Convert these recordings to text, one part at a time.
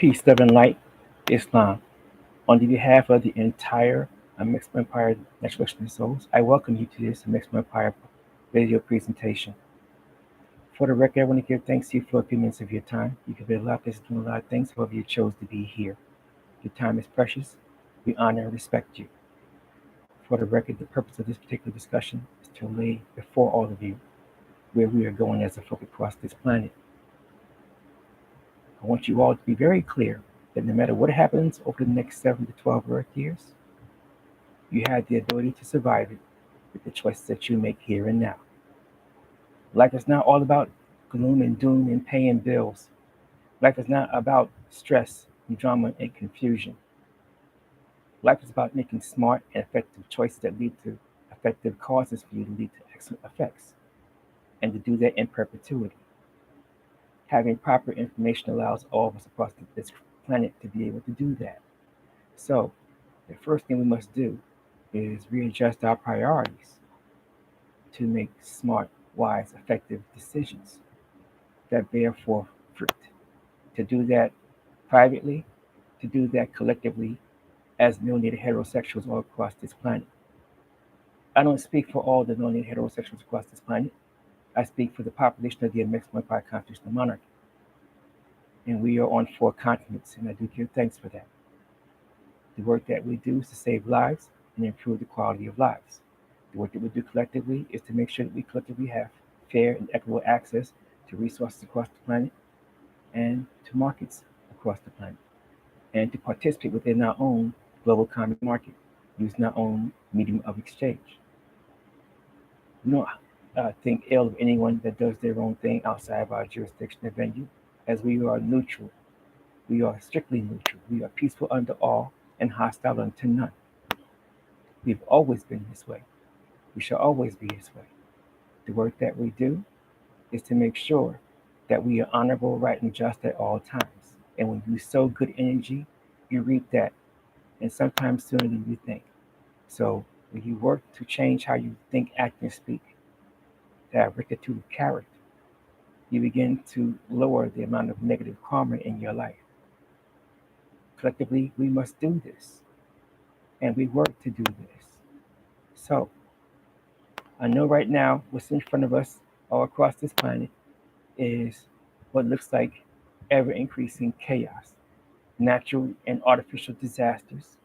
Peace, love, and light, Islam. On the behalf of the entire Amexem-Empire Natural Expression Souls, I welcome you to this Amexem-Empire video presentation. For the record, I want to give thanks to you for a few minutes of your time. You could be a lot of places doing a lot of things, however you chose to be here. Your time is precious. We honor and respect you. For the record, the purpose of this particular discussion is to lay before all of you where we are going as a folk across this planet. I want you all to be very clear that no matter what happens over the next 7 to 12 Earth years, you have the ability to survive it with the choices that you make here and now. Life is not all about gloom and doom and paying bills. Life is not about stress and drama and confusion. Life is about making smart and effective choices that lead to effective causes for you to lead to excellent effects, and to do that in perpetuity. Having proper information allows all of us across this planet to be able to do that. So, the first thing we must do is readjust our priorities to make smart, wise, effective decisions that bear forth fruit. To do that privately, to do that collectively as melanated heterosexuals all across this planet. I don't speak for all the melanated heterosexuals across this planet. I speak for the population of the Amexem-Empire Constitutional-Monarchy. And we are on 4 continents, and I do give thanks for that. The work that we do is to save lives and improve the quality of lives. The work that we do collectively is to make sure that we collectively have fair and equitable access to resources across the planet and to markets across the planet, and to participate within our own global common market, using our own medium of exchange. We don't think ill of anyone that does their own thing outside of our jurisdiction and venue, as we are neutral. We are strictly neutral. We are peaceful unto all and hostile unto none. We've always been this way. We shall always be this way. The work that we do is to make sure that we are honorable, right, and just at all times. And when you sow good energy, you reap that, and sometimes sooner than you think. So when you work to change how you think, act, and speak, to have rectitude of character, you begin to lower the amount of negative karma in your life. Collectively, we must do this, and we work to do this. So, I know right now what's in front of us all across this planet is what looks like ever-increasing chaos, natural and artificial disasters.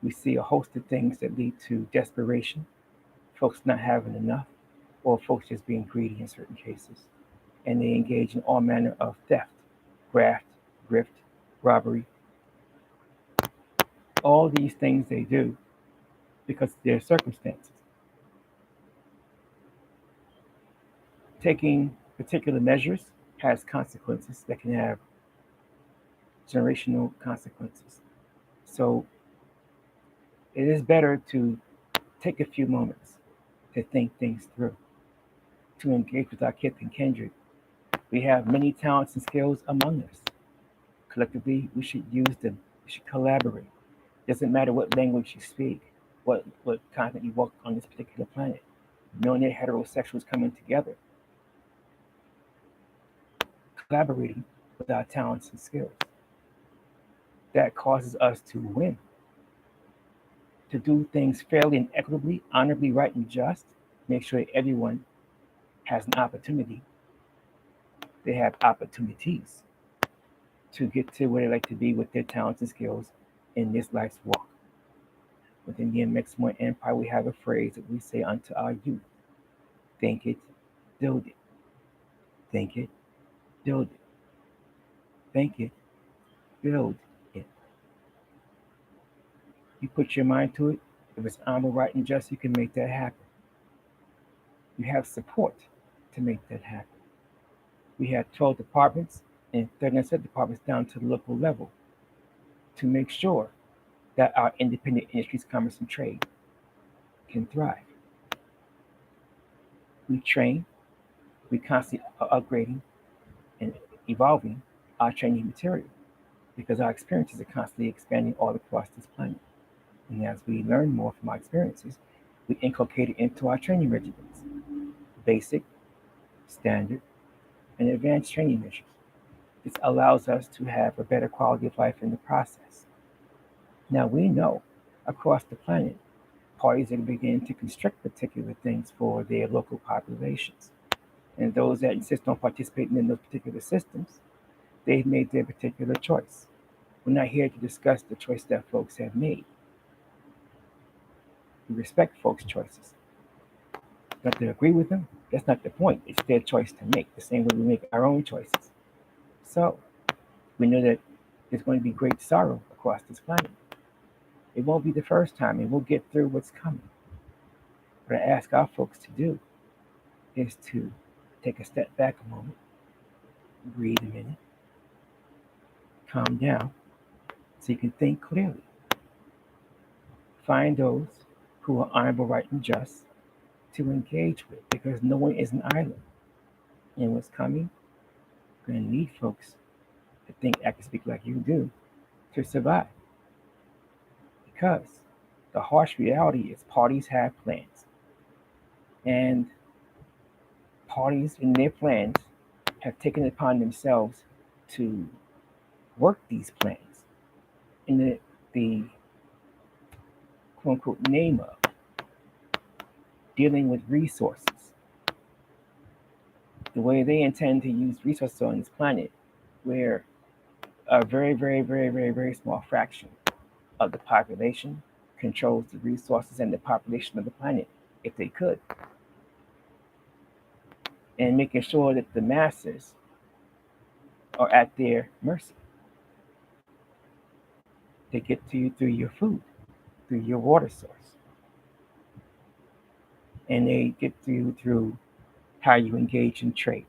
We see a host of things that lead to desperation, folks not having enough, or folks just being greedy in certain cases. And they engage in all manner of theft, graft, grift, robbery. All these things they do because of their circumstances. Taking particular measures has consequences that can have generational consequences. So it is better to take a few moments to think things through, to engage with our kith and kindred. We have many talents and skills among us. Collectively, we should use them. We should collaborate. Doesn't matter what language you speak, what continent you walk on this particular planet. Melanated heterosexuals coming together, collaborating with our talents and skills. That causes us to win, to do things fairly and equitably, honorably, right, and just. Make sure everyone has an opportunity. They have opportunities to get to where they like to be with their talents and skills in this life's walk. Within the Amexem-Moor-Empire, we have a phrase that we say unto our youth: think it, build it. Think it, build it. Think it, build it. You put your mind to it. If it's honorable, right, and just, you can make that happen. You have support to make that happen. We have 12 departments and 39 departments down to the local level to make sure that our independent industries, commerce, and trade can thrive. We train, we constantly are upgrading and evolving our training material because our experiences are constantly expanding all across this planet. And as we learn more from our experiences, we inculcate it into our training regimens: basic, standard, and advanced training measures. This allows us to have a better quality of life in the process. Now we know across the planet, parties are beginning to construct particular things for their local populations. And those that insist on participating in those particular systems, they've made their particular choice. We're not here to discuss the choice that folks have made. We respect folks' choices. But to agree with them, that's not the point. It's their choice to make, the same way we make our own choices. So we know that there's going to be great sorrow across this planet. It won't be the first time, and we'll get through what's coming. What I ask our folks to do is to take a step back a moment, breathe a minute, calm down, so you can think clearly. Find those who are honorable, right, and just to engage with, because no one is an island. And what's coming, we're going to need folks to think, act, and speak like you do to survive. Because the harsh reality is parties have plans. And parties in their plans have taken it upon themselves to work these plans in the quote-unquote name of dealing with resources. The way they intend to use resources on this planet, where a very, very, very, very, very small fraction of the population controls the resources and the population of the planet, if they could. And making sure that the masses are at their mercy. They get to you through your food, through your water source. And they get to you through how you engage in trade.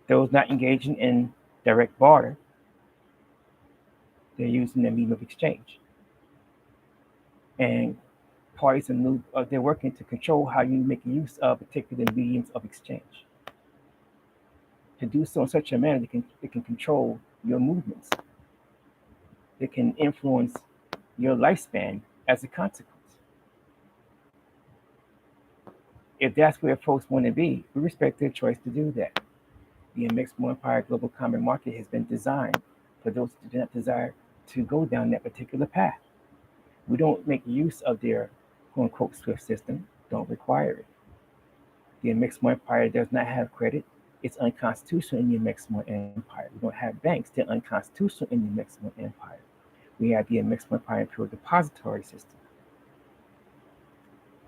Those not engaging in direct barter, they're using the medium of exchange. And parties they're working to control how you make use of particular mediums of exchange. To do so in such a manner they can control your movements. They can influence your lifespan as a consequence. If that's where folks want to be, we respect their choice to do that. The Amexem-Moor-Empire global common market has been designed for those who do not desire to go down that particular path. We don't make use of their quote-unquote SWIFT system, don't require it. The Amexem-Moor-Empire does not have credit. It's unconstitutional in the Amexem-Moor-Empire. We don't have banks. They're unconstitutional in the Amexem-Moor-Empire. We have the Amexem-Moor-Empire Imperial Depository System.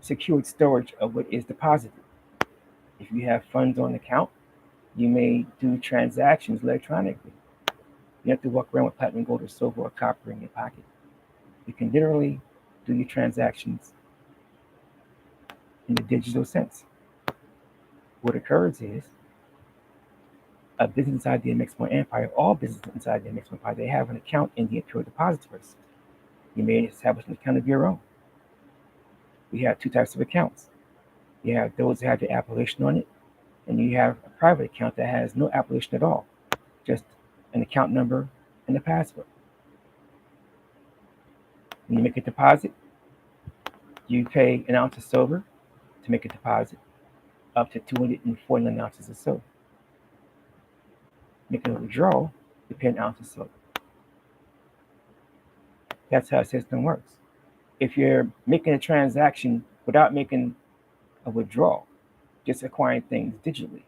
Secured storage of what is deposited. If you have funds on account, you may do transactions electronically. You have to walk around with platinum, gold, or silver, or copper in your pocket. You can literally do your transactions in the digital sense. What occurs is a business inside the Amexem-Moor-Empire, all businesses inside the Amexem-Moor-Empire, they have an account in the Imperial Depository System. You may establish an account of your own. We have two types of accounts. You have those that have the appellation on it, and you have a private account that has no appellation at all, just an account number and a password. When you make a deposit, you pay an ounce of silver to make a deposit, up to 249 ounces of silver. Making a withdrawal, you pay an ounce of silver. That's how the system works. If you're making a transaction without making a withdrawal, just acquiring things digitally,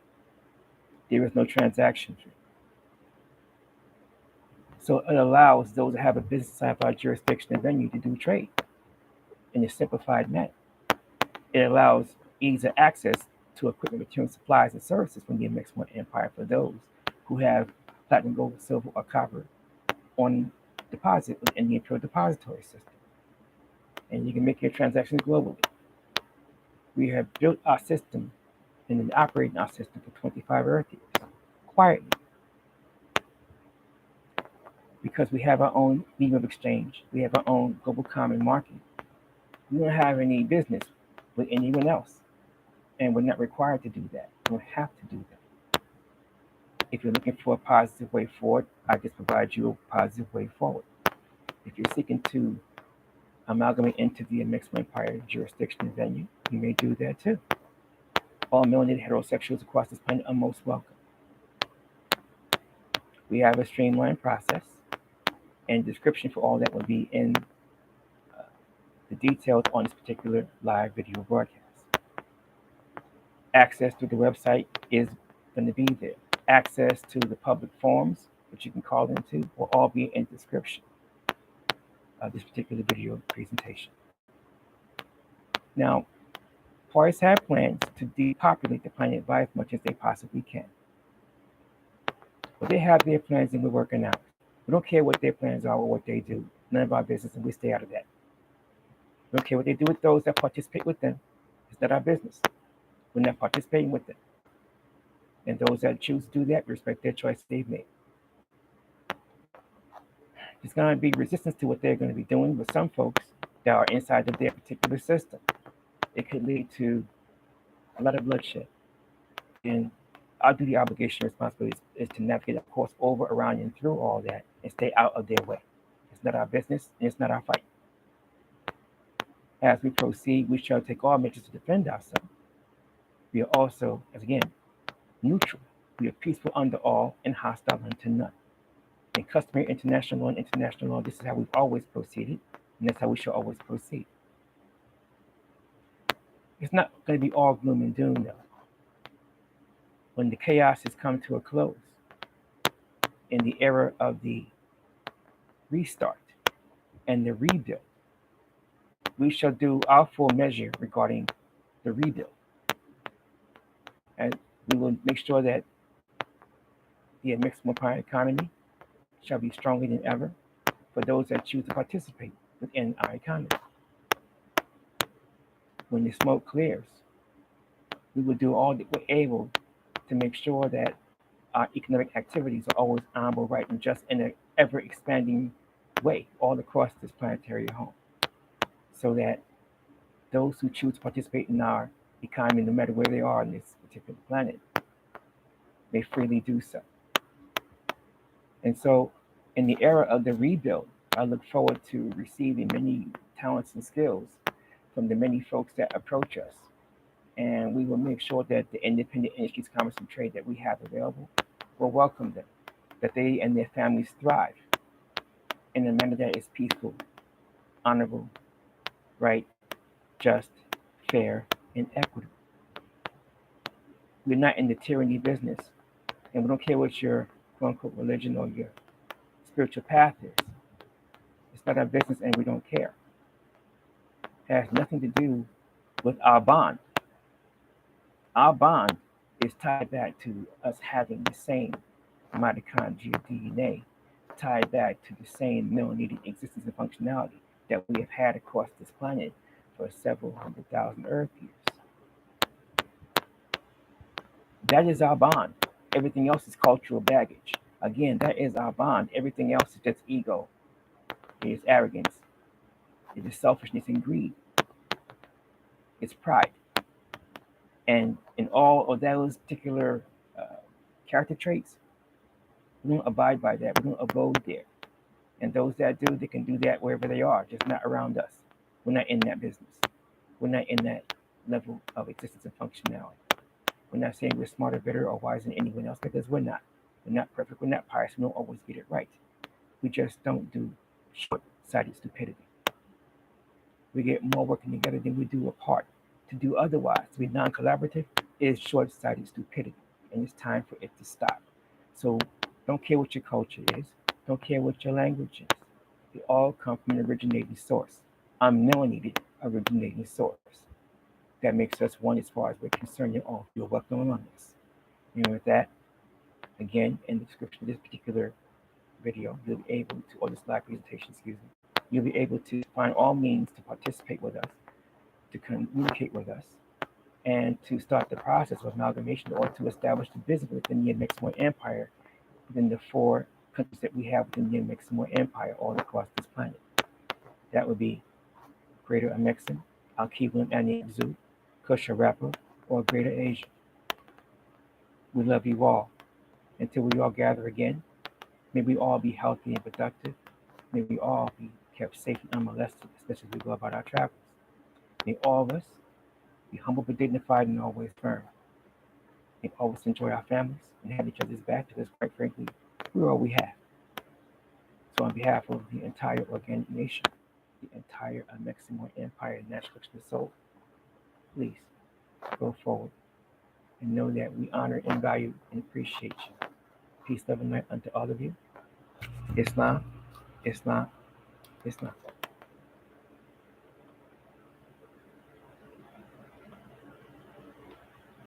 there is no transaction fee. So it allows those that have a business inside our jurisdiction and venue to do trade in a simplified manner. It allows ease of access to equipment, materials, supplies, and services from the Amexem-Moor-Empire for those who have platinum, gold, silver, or copper on deposit within the Imperial Depository System. And you can make your transactions globally. We have built our system and been operating our system for 25 Earth years, quietly, because we have our own medium of exchange. We have our own global common market. We don't have any business with anyone else, and we're not required to do that. We don't have to do that. If you're looking for a positive way forward, I just provide you a positive way forward. If you're seeking to amalgamate into the Amexem-Moor-Empire jurisdiction and venue, you may do that too. All melanated heterosexuals across this planet are most welcome. We have a streamlined process, and description for all that will be in the details on this particular live video broadcast. Access to the website is going to be there. Access to the public forums, which you can call into, will all be in the description of this particular video presentation. Now, parties have plans to depopulate the planet by as much as they possibly can. But they have their plans and we're working out. We don't care what their plans are or what they do. None of our business, and we stay out of that. We don't care what they do with those that participate with them. It's not our business. We're not participating with them. And those that choose to do that, respect their choice they've made. There's going to be resistance to what they're going to be doing with some folks that are inside of their particular system. It could lead to a lot of bloodshed. And our duty, obligation, responsibility is to navigate, of course, over, around, and through all that and stay out of their way. It's not our business, and it's not our fight. As we proceed, we shall take all measures to defend ourselves. We are also, as again, neutral. We are peaceful under all and hostile unto none. In customary international law and international law, this is how we've always proceeded, and that's how we shall always proceed. It's not going to be all gloom and doom, though. When the chaos has come to a close, in the era of the restart and the rebuild, we shall do our full measure regarding the rebuild. And we will make sure that the Amexem-Moor-Empire economy shall be stronger than ever for those that choose to participate within our economy. When the smoke clears, we will do all that we're able to make sure that our economic activities are always honorable, right, and just in an ever-expanding way all across this planetary home, so that those who choose to participate in our economy, no matter where they are on this particular planet, may freely do so. And so, in the era of the rebuild, I look forward to receiving many talents and skills from the many folks that approach us. And we will make sure that the independent industries, commerce, and trade that we have available will welcome them, that they and their families thrive in a manner that is peaceful, honorable, right, just, fair, and equitable. We're not in the tyranny business, and we don't care what your quote-unquote religion or your spiritual path is. It's not our business, and we don't care. It has nothing to do with our bond. Our bond is tied back to us having the same mitochondrial DNA, tied back to the same melanated existence and functionality that we have had across this planet for several 100,000 Earth years. That is our bond. Everything else is cultural baggage. Again, that is our bond. Everything else is just ego. It is arrogance. It is selfishness and greed. It's pride. And in all of those particular character traits, we don't abide by that. We don't abode there. And those that do, they can do that wherever they are, just not around us. We're not in that business. We're not in that level of existence and functionality. We're not saying we're smarter, better, or wiser than anyone else, because we're not. We're not perfect. We're not pious. We don't always get it right. We just don't do short-sighted stupidity. We get more working together than we do apart. To do otherwise, to be non-collaborative, is short-sighted stupidity, and it's time for it to stop. So don't care what your culture is. Don't care what your language is. They all come from an originating source. A melanated originating source. That makes us one as far as we're concerned. You're all feel welcome on this. And with that, again, in the description of this particular video, you'll be able to, or this live presentation, you'll be able to find all means to participate with us, to communicate with us, and to start the process of amalgamation, or to establish the business within the Amexem-Moor-Empire, within the 4 countries that we have within the Amexem-Moor-Empire all across this planet. That would be Greater-Amexem, Alkebu-lan, and Ab.Zu, Cush-Harappa, or Greater Asia. We love you all. Until we all gather again, may we all be healthy and productive. May we all be kept safe and unmolested, especially as we go about our travels. May all of us be humble but dignified and always firm. May always enjoy our families and have each other's back, because quite frankly, we we're all we have. So on behalf of the entire organic nation, the entire Amexem-Moor-Empire National Collection of Soul, please go forward and know that we honor and value and appreciate you. Peace, love, and light unto all of you. Islam, Islam, Islam.